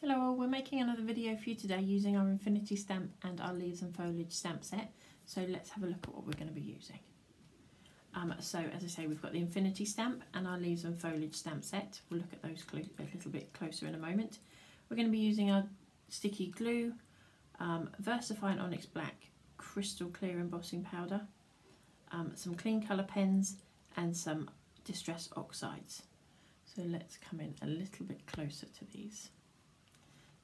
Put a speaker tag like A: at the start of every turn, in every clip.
A: Hello all, we're making another video for you today using our Infinity stamp and our Leaves and Foliage stamp set. So let's have a look at what we're going to be using. So as I say, we've got the Infinity stamp and our Leaves and Foliage stamp set. We'll look at those a little bit closer in a moment. We're going to be using our sticky glue, Versafine Onyx Black crystal clear embossing powder, some clean colour pens and some distress oxides. So let's come in a little bit closer to these.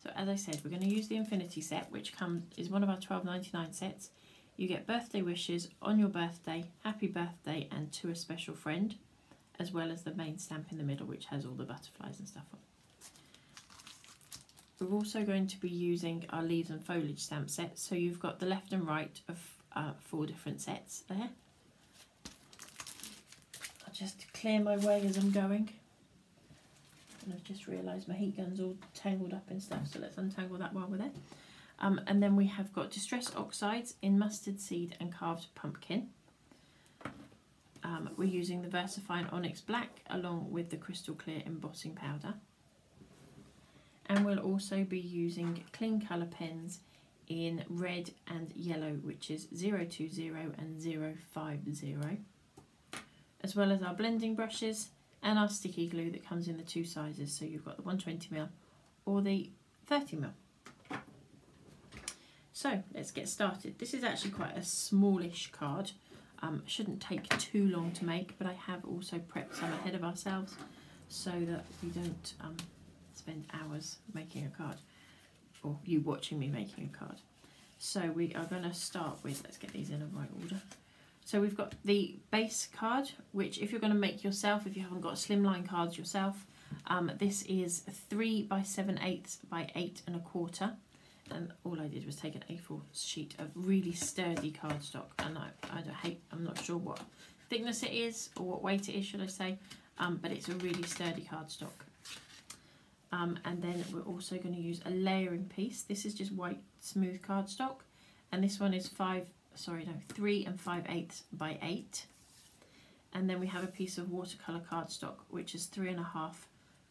A: So as I said, we're going to use the Infinity set, which is one of our $12.99 sets. You get birthday wishes on your birthday, happy birthday, and to a special friend, as well as the main stamp in the middle, which has all the butterflies and stuff on. We're also going to be using our Leaves and Foliage stamp set. So you've got the left and right of 4 different sets there. I'll just clear my way as I'm going. And I've just realised my heat gun's all tangled up in stuff, so let's untangle that while we're there. And then we have got Distress Oxides in Mustard Seed and Carved Pumpkin. We're using the Versafine Onyx Black along with the Crystal Clear Embossing Powder. And we'll also be using clean colour pens in red and yellow, which is 020 and 050, as well as our blending brushes and our sticky glue that comes in the 2 sizes. So you've got the 120mm or the 30mm. So let's get started. This is actually quite a smallish card. Shouldn't take too long to make, but I have also prepped some ahead of ourselves so that we don't spend hours making a card, or you watching me making a card. So we are going to start with, let's get these in the right order. So we've got the base card, which if you're going to make yourself, if you haven't got slimline cards yourself, this is 3 by 7/8 by 8 1/4. And all I did was take an A4 sheet of really sturdy cardstock, and I'm not sure what thickness it is or what weight it is, should I say, but it's a really sturdy cardstock. And then we're also going to use a layering piece. This is just white smooth cardstock, and this one is 3 5/8 by 8. And then we have a piece of watercolour cardstock, which is 3.5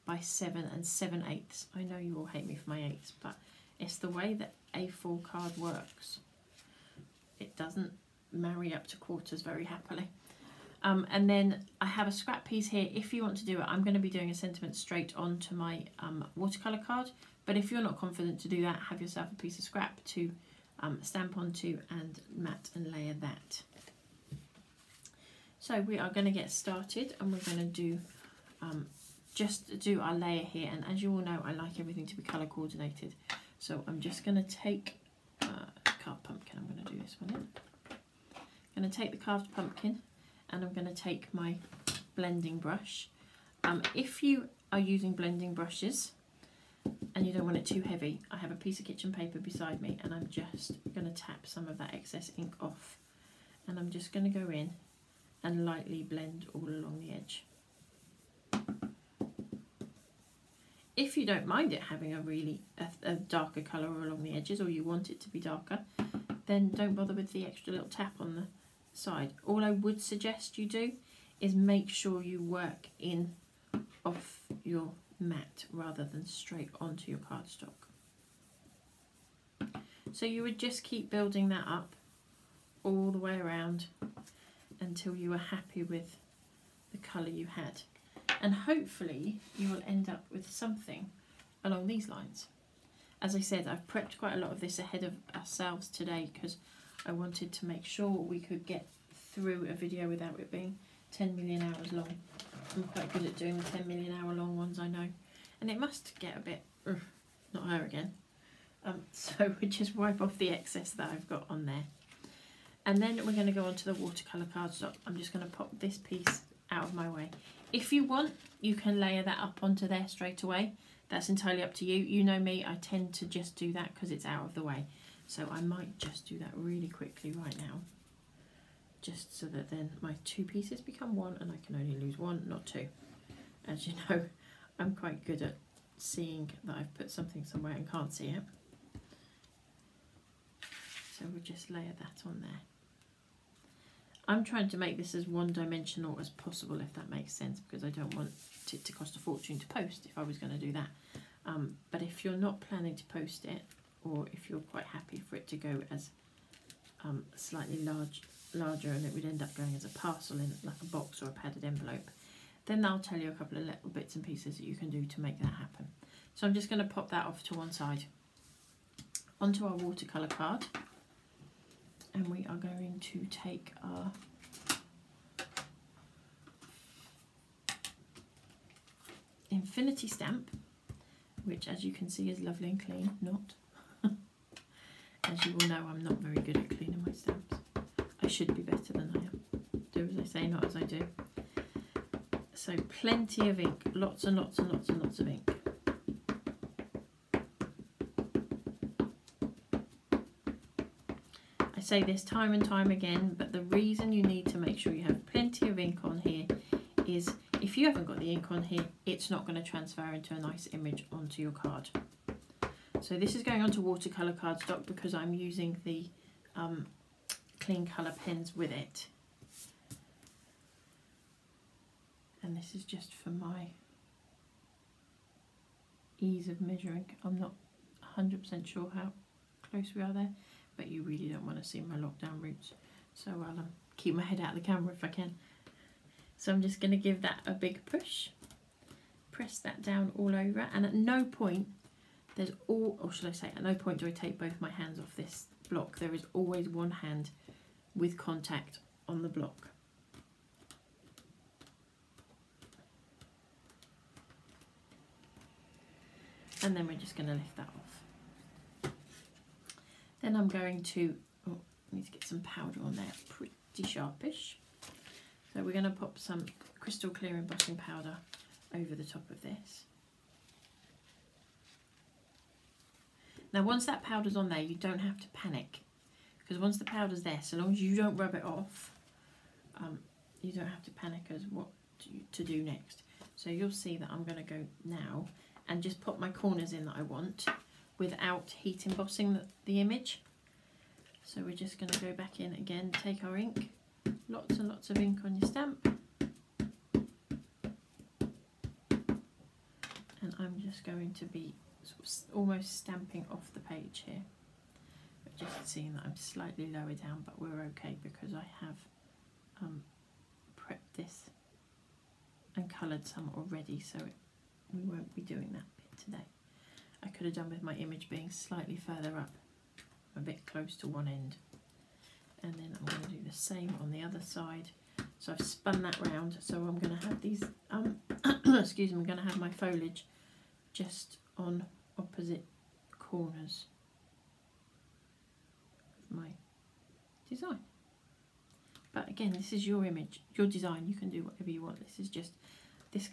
A: by 7 7/8. I know you all hate me for my 8s, but it's the way that A4 card works. It doesn't marry up to quarters very happily. And then I have a scrap piece here. If you want to do it, I'm going to be doing a sentiment straight onto my watercolour card, but if you're not confident to do that, have yourself a piece of scrap to stamp onto and mat and layer that. So we are going to get started, and we're going to do just do our layer here. And as you all know, I like everything to be colour coordinated. So I'm just going to take carved pumpkin. I'm going to do this one in. I'm going to take the carved pumpkin, and I'm going to take my blending brush. If you are using blending brushes and you don't want it too heavy, I have a piece of kitchen paper beside me, and I'm just going to tap some of that excess ink off, and I'm just going to go in and lightly blend all along the edge. If you don't mind it having a darker colour along the edges, or you want it to be darker, then don't bother with the extra little tap on the side. All I would suggest you do is make sure you work in off your mat rather than straight onto your cardstock. So you would just keep building that up all the way around until you were happy with the colour you had. And hopefully you will end up with something along these lines. As I said, I've prepped quite a lot of this ahead of ourselves today because I wanted to make sure we could get through a video without it being 10 million hours long. I'm quite good at doing the 10 million hour long ones, I know. And it must get a bit, not her again. So we just wipe off the excess that I've got on there. And then we're going to go on to the watercolour cardstock. I'm just going to pop this piece out of my way. If you want, you can layer that up onto there straight away. That's entirely up to you. You know me, I tend to just do that because it's out of the way. So I might just do that really quickly right now, just so that then my 2 pieces become 1 and I can only lose 1, not 2. As you know, I'm quite good at seeing that I've put something somewhere and can't see it. So we'll just layer that on there. I'm trying to make this as one-dimensional as possible, if that makes sense, because I don't want it to cost a fortune to post if I was going to do that. But if you're not planning to post it, or if you're quite happy for it to go as slightly larger and it would end up going as a parcel in like a box or a padded envelope, then I'll tell you a couple of little bits and pieces that you can do to make that happen. So I'm just going to pop that off to one side. Onto our watercolour card, and we are going to take our infinity stamp, which as you can see is lovely and clean. Not. As you all know, I'm not very good at cleaning my stamps. I should be better than I am. Do as I say, not as I do. So plenty of ink, lots and lots and lots and lots of ink. I say this time and time again, but the reason you need to make sure you have plenty of ink on here is if you haven't got the ink on here, it's not going to transfer into a nice image onto your card. So this is going onto watercolour cardstock because I'm using the clean colour pens with it. And this is just for my ease of measuring. I'm not 100% sure how close we are there, but you really don't want to see my lockdown roots. So I'll keep my head out of the camera if I can. So I'm just going to give that a big push. Press that down all over, and at no point at no point do I take both my hands off this block. There is always one hand with contact on the block. And then we're just going to lift that off. Then I'm going to, I need to get some powder on there, pretty sharpish. So we're going to pop some crystal clear embossing powder over the top of this. Now once that powder's on there, you don't have to panic, because once the powder's there, so long as you don't rub it off, you don't have to panic as what to do next. So you'll see that I'm going to go now and just pop my corners in that I want without heat embossing the image. So we're just going to go back in again, take our ink, lots and lots of ink on your stamp, and I'm just going to be sort of almost stamping off the page here, but just seeing that I'm slightly lower down, but we're okay because I have prepped this and coloured some already, so we won't be doing that bit today. I could have done with my image being slightly further up, a bit close to one end, and then I'm going to do the same on the other side. So I've spun that round, so I'm going to have these excuse me, I'm going to have my foliage just on opposite corners of my design. But again, this is your image, your design, you can do whatever you want. This is just, this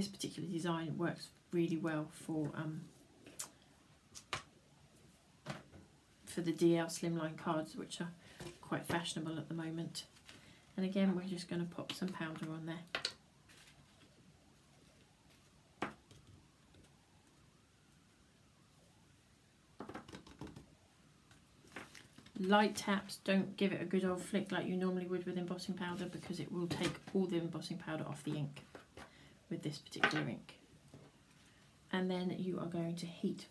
A: particular design works really well for the DL slimline cards, which are quite fashionable at the moment. And again, we're just going to pop some powder on there. Light taps, don't give it a good old flick like you normally would with embossing powder, because it will take all the embossing powder off the ink with this particular ink. And then you are going to heat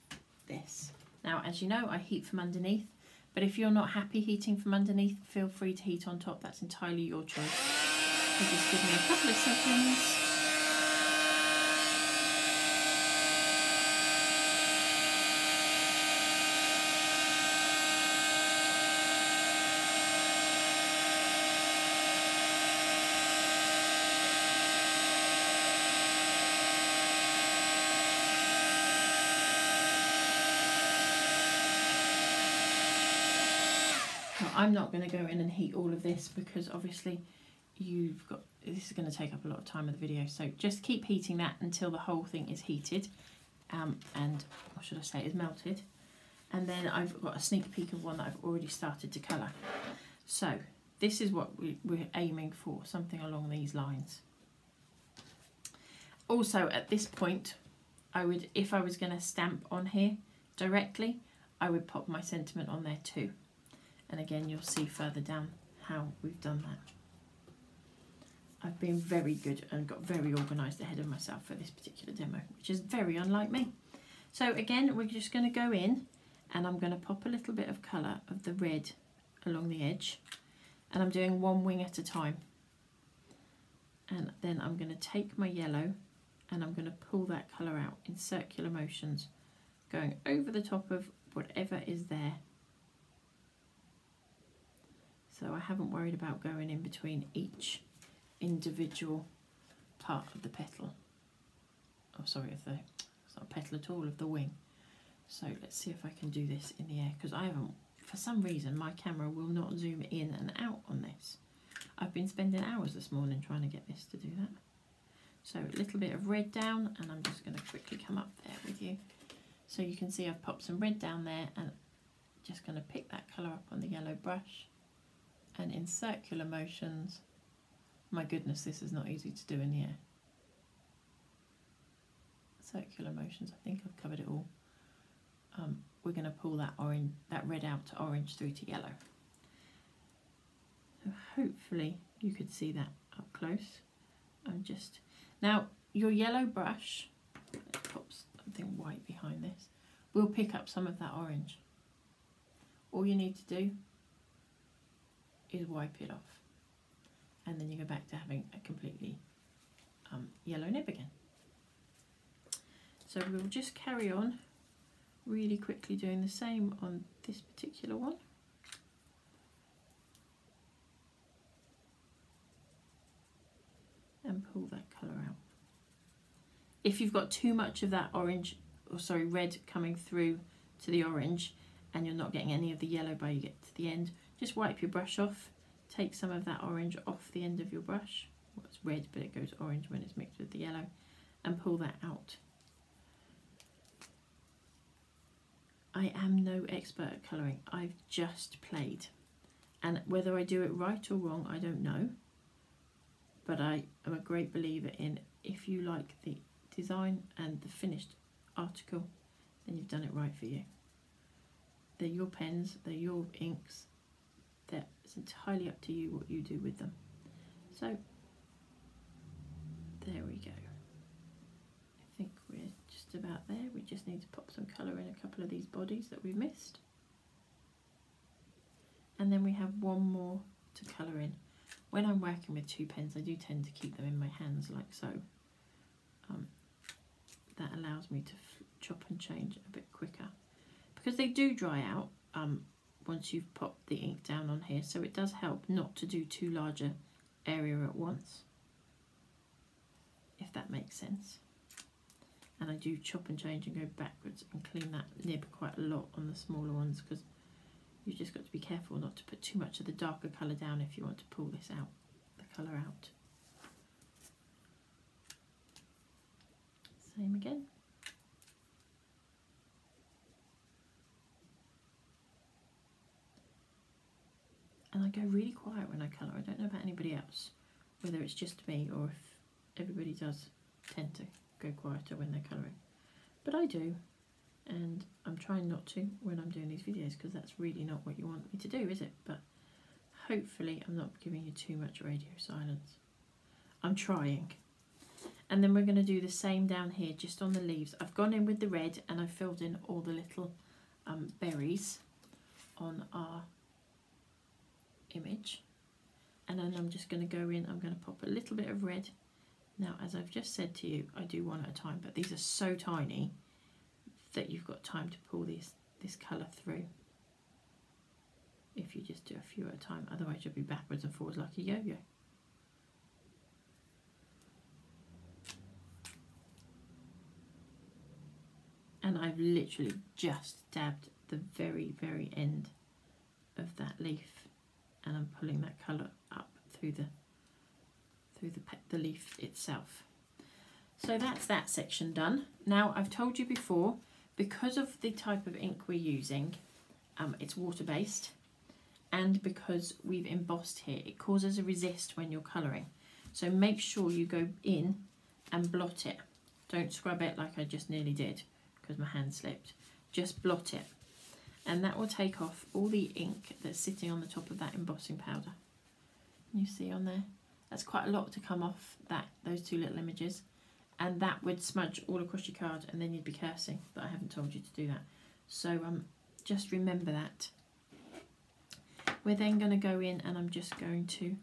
A: this. Now, as you know, I heat from underneath, but if you're not happy heating from underneath, feel free to heat on top. That's entirely your choice. So just give me a couple of seconds. I'm not going to go in and heat all of this because obviously this is going to take up a lot of time of the video, so just keep heating that until the whole thing is heated and what should I say, is melted. And then I've got a sneak peek of one that I've already started to colour. So this is what we're aiming for, something along these lines. Also at this point, if I was going to stamp on here directly, I would pop my sentiment on there too. And again, you'll see further down how we've done that. I've been very good and got very organised ahead of myself for this particular demo, which is very unlike me. So again, we're just going to go in and I'm going to pop a little bit of colour of the red along the edge, and I'm doing one wing at a time. And then I'm going to take my yellow and I'm going to pull that colour out in circular motions, going over the top of whatever is there. So I haven't worried about going in between each individual part of the petal. Oh, sorry, it's not a petal at all, of the wing. So let's see if I can do this in the air, because I haven't, for some reason, my camera will not zoom in and out on this. I've been spending hours this morning trying to get this to do that. So a little bit of red down, and I'm just going to quickly come up there with you. So you can see I've popped some red down there, and just going to pick that colour up on the yellow brush. And in circular motions, my goodness, this is not easy to do in the air. Circular motions, I think I've covered it all. We're going to pull that orange, that red out to orange through to yellow. So hopefully you could see that up close. Now your yellow brush, let's pop something white behind this, will pick up some of that orange. All you need to do is wipe it off, and then you go back to having a completely yellow nib again. So we'll just carry on really quickly doing the same on this particular one. And pull that colour out. If you've got too much of that orange, or sorry, red coming through to the orange, and you're not getting any of the yellow by you get to the end, just wipe your brush off, take some of that orange off the end of your brush. Well, it's red, but it goes orange when it's mixed with the yellow, and pull that out. I am no expert at colouring. I've just played, and whether I do it right or wrong, I don't know. But I am a great believer in, if you like the design and the finished article, then you've done it right for you. They're your pens, they're your inks. It's entirely up to you what you do with them. So there we go. I think we're just about there. We just need to pop some colour in a couple of these bodies that we've missed. And then we have one more to colour in. When I'm working with two pens, I do tend to keep them in my hands like so. That allows me to chop and change a bit quicker, because they do dry out once you've popped the ink down on here, so it does help not to do too large an area at once, if that makes sense. And I do chop and change and go backwards and clean that nib quite a lot on the smaller ones, because you've just got to be careful not to put too much of the darker colour down if you want to pull this out, the colour out. Same again. And I go really quiet when I colour. I don't know about anybody else, whether it's just me or if everybody does tend to go quieter when they're colouring. But I do, and I'm trying not to when I'm doing these videos, because that's really not what you want me to do, is it? But hopefully I'm not giving you too much radio silence. I'm trying. And then we're going to do the same down here, just on the leaves. I've gone in with the red and I've filled in all the little berries on our image. And then I'm just going to go in, I'm going to pop a little bit of red. Now, as I've just said to you, I do one at a time, but these are so tiny that you've got time to pull this colour through if you just do a few at a time. Otherwise you'll be backwards and forwards like a yo-yo. And I've literally just dabbed the very, very end of that leaf, and I'm pulling that colour up through the leaf itself. So that's that section done. Now, I've told you before, because of the type of ink we're using, it's water-based, and because we've embossed here, it causes a resist when you're colouring. So make sure you go in and blot it. Don't scrub it like I just nearly did, because my hand slipped. Just blot it, and that will take off all the ink that's sitting on the top of that embossing powder. You see on there? That's quite a lot to come off those two little images. and that would smudge all across your card, and then you'd be cursing that I haven't told you to do that. So just remember that. We're then going to go in, and I'm just going to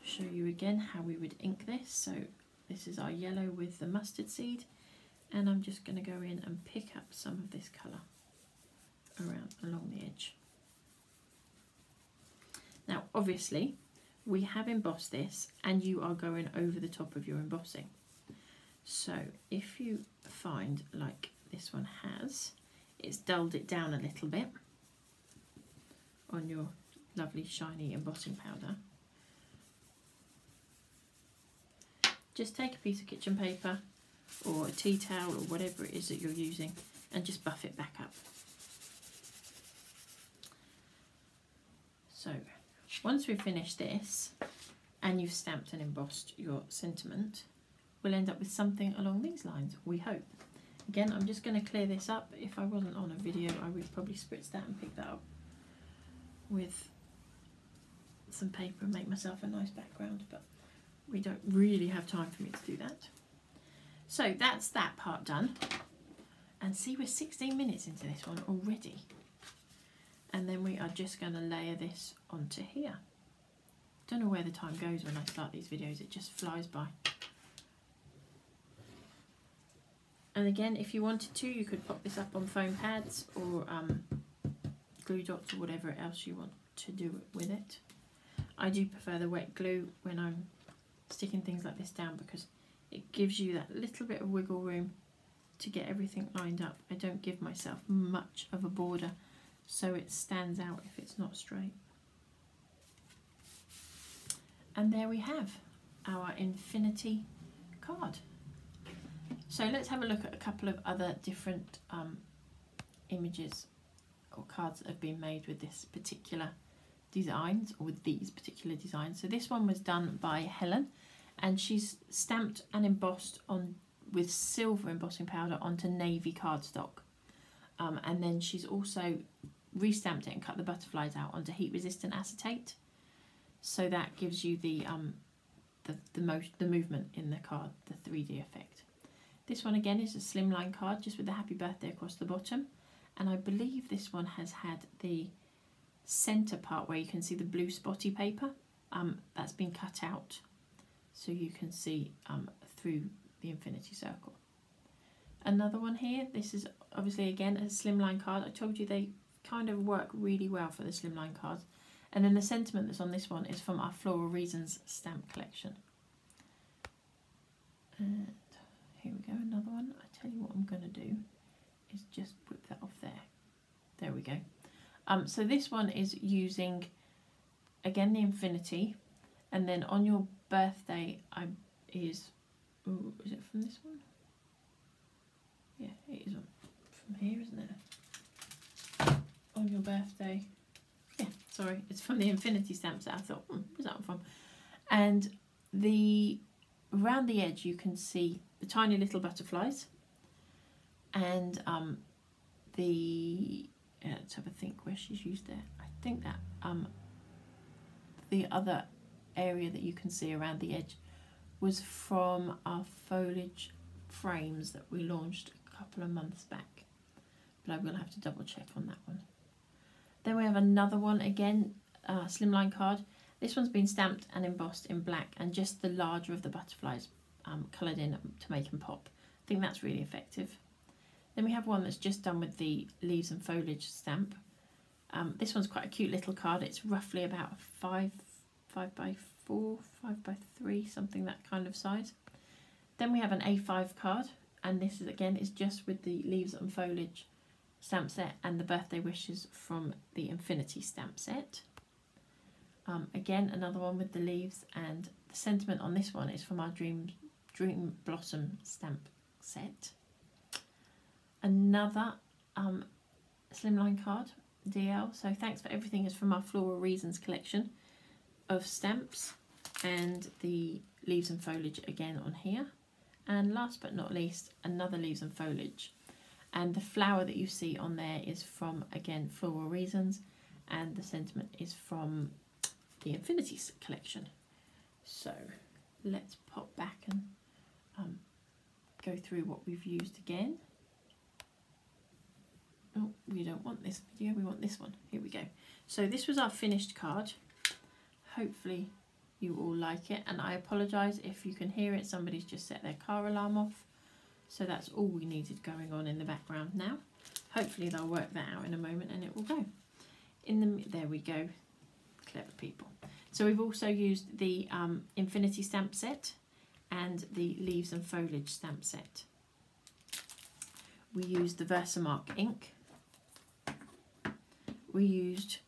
A: show you again how we would ink this. So this is our yellow with the mustard seed, and I'm just going to go in and pick up some of this colour around along the edge. Now obviously we have embossed this, and you are going over the top of your embossing. So if you find, like this one has, it's dulled it down a little bit on your lovely shiny embossing powder. Just take a piece of kitchen paper or a tea towel or whatever it is that you're using, and just buff it back up. So once we've finished this and you've stamped and embossed your sentiment, we'll end up with something along these lines, we hope. Again, I'm just going to clear this up. If I wasn't on a video, I would probably spritz that and pick that up with some paper and make myself a nice background, but we don't really have time for me to do that. So that's that part done. And see, we're 16 minutes into this one already. And then we are just going to layer this onto here. Don't know where the time goes when I start these videos, it just flies by. And again, if you wanted to, you could pop this up on foam pads or glue dots or whatever else you want to do with it. I do prefer the wet glue when I'm sticking things like this down, because it gives you that little bit of wiggle room to get everything lined up. I don't give myself much of a border, so it stands out if it's not straight. And there we have our infinity card. So let's have a look at a couple of other different images or cards that have been made with this particular designs, or with these particular designs. So this one was done by Helen, and she's stamped and embossed on with silver embossing powder onto navy cardstock, and then she's also restamped it and cut the butterflies out onto heat resistant acetate, so that gives you the movement in the card, the 3D effect. This one again is a slimline card just with the happy birthday across the bottom, and I believe this one has had the centre part where you can see the blue spotty paper that's been cut out, so you can see through the infinity circle. Another one here, this is obviously again a slimline card. I told you they kind of work really well for the slimline cards. And then the sentiment that's on this one is from our Floral Reasons stamp collection. And here we go, another one. I tell you what I'm going to do is just whip that off there. There we go. So this one is using, again, the infinity, and then on your birthday is it from this one? Yeah, it is from here, isn't it? On your birthday. Yeah, sorry, it's from the infinity stamps that I thought, where's that one from? And around the edge you can see the tiny little butterflies, and let's have a think where she's used there. I think that the other area that you can see around the edge was from our foliage frames that we launched a couple of months back, but I will have to double check on that one. Then we have another one, again, slimline card. This one's been stamped and embossed in black, and just the larger of the butterflies coloured in to make them pop. I think that's really effective. Then we have one that's just done with the leaves and foliage stamp. This one's quite a cute little card. It's roughly about 5 by 4, 5 by 3, something that kind of size. Then we have an A5 card, and this is again is just with the leaves and foliage stamp set and the birthday wishes from the infinity stamp set. Again, another one with the leaves, and the sentiment on this one is from our Dream Blossom stamp set. Another slimline card, DL. So thanks for everything is from our Floral Reasons collection of stamps, and the leaves and foliage again on here. And last but not least, another leaves and foliage. And the flower that you see on there is from, again, Floral Reasons, and the sentiment is from the Infinities collection. So let's pop back and go through what we've used again. Oh, we don't want this video, we want this one. Here we go. So this was our finished card. Hopefully you all like it, and I apologise if you can hear it. Somebody's just set their car alarm off. So that's all we needed going on in the background now. Hopefully they'll work that out in a moment and it will go. There we go. Clever people. So we've also used the Infinity stamp set and the Leaves and Foliage stamp set. We used the Versamark ink. We used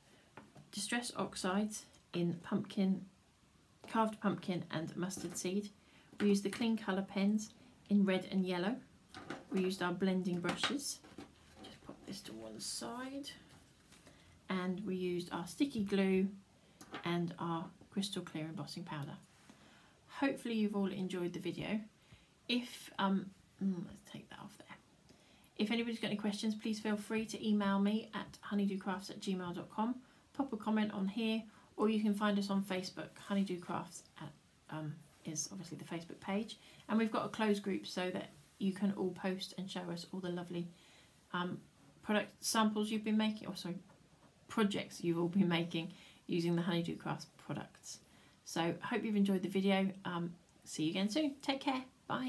A: Distress Oxides in pumpkin, carved pumpkin and mustard seed. We used the Clean Colour pens in red and yellow. We used our blending brushes. Just pop this to one side. And we used our sticky glue and our crystal clear embossing powder. Hopefully you've all enjoyed the video. If let's take that off there. If anybody's got any questions, please feel free to email me at honeydewcrafts@gmail.com. Pop a comment on here, or you can find us on Facebook. Honeydew Crafts is obviously the Facebook page, and we've got a closed group so that you can all post and show us all the lovely product samples you've been making, or sorry, projects you've all been making using the Honeydew Crafts products. So I hope you've enjoyed the video. See you again soon. Take care. Bye.